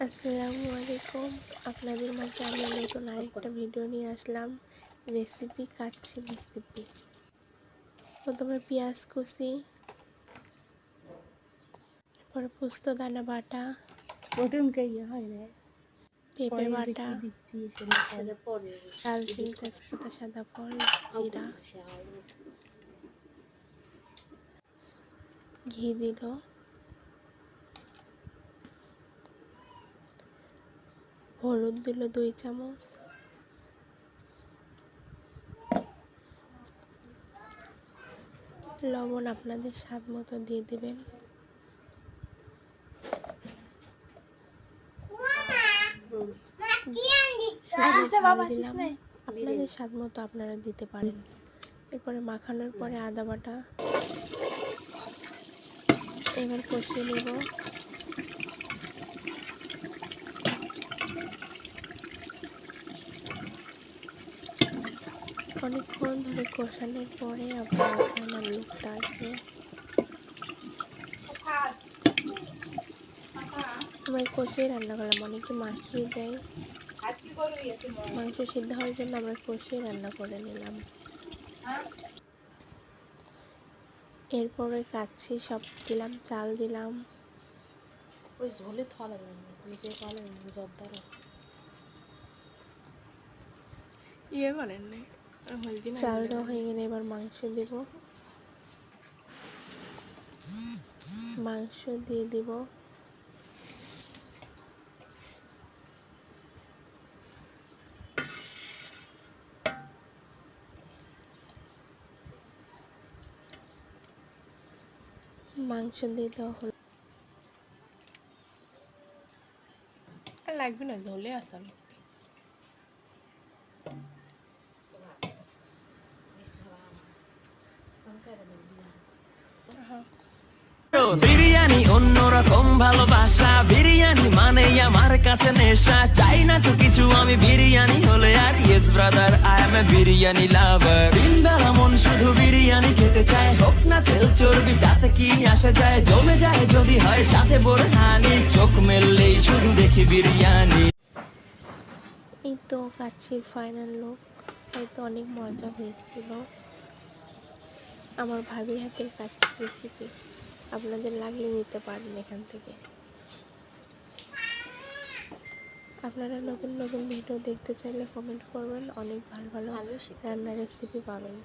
আসসালামু আলাইকুম। আপনাদের মাঝে আমি নতুন আরেকটা ভিডিও নিয়ে আসলাম। Recipe kacchi recipe. প্রথমে পেঁয়াজ কুচি, এরপরে পোস্ত দানা বাটা, পেঁপে বাটা, দারচিনি, তেজপাতা, সাদা ফল, জিরা, ঘি দিল, হলুদ দিল 2 চামচ, লবণ আপনাদের স্বাদ মতো দিয়ে দিবেন। আপনাদের স্বাদ মতো আপনারা দিতে পারেন। এরপরে মাখানোর পরে আদা বাটা, এবার কষিয়ে নেব। অনেকক্ষণ ধরে কষানোর পরে আপনার ফাইনাল লুকটা আসবে। আমরা কষিয়ে রান্না করলাম, অনেকে মাখিয়ে দেয়। মাংস সিদ্ধ হওয়ার জন্য আমরা কষিয়ে রান্না করে নিলাম। এরপরে কাচ্চি সব দিলাম, চাল দিলাম, চাল দেওয়া হয়ে গেলে এবার মাংস দেব। মাংস দিয়ে দিব, মাংস দিয়ে দেওয়া হলো। লাগবে না, ঝোলে আসাম বিরিয়ানি অন্যরকম ভালোবাসা, বিরিয়ানি মানে আমার কাছে নেশা। চাই না তো কিছু আমি বিরিয়ানি হলে আর, yes brother I M A biryani লাভার। দিন বেলা মন শুধু বিরিয়ানি খেতে চায়, হোক না তেল চর্বি তাতে কি আসে যায়। জমে যায় যদি হয় সাথে বোরহানি, চোখ মেললেই শুধু দেখি বিরিয়ানি। এই তো কাচ্চির ফাইনাল লুক। হয়তো অনেক মজা হয়েছিল। আমার ভাবির হাতের কাচ্চি রেসিপি আপনাদের লাগলে নিতে পারেন এখান থেকে। আপনারা নতুন নতুন ভিডিও দেখতে চাইলে কমেন্ট করবেন, অনেক ভালো ভালো রান্নার রেসিপি পাবেন।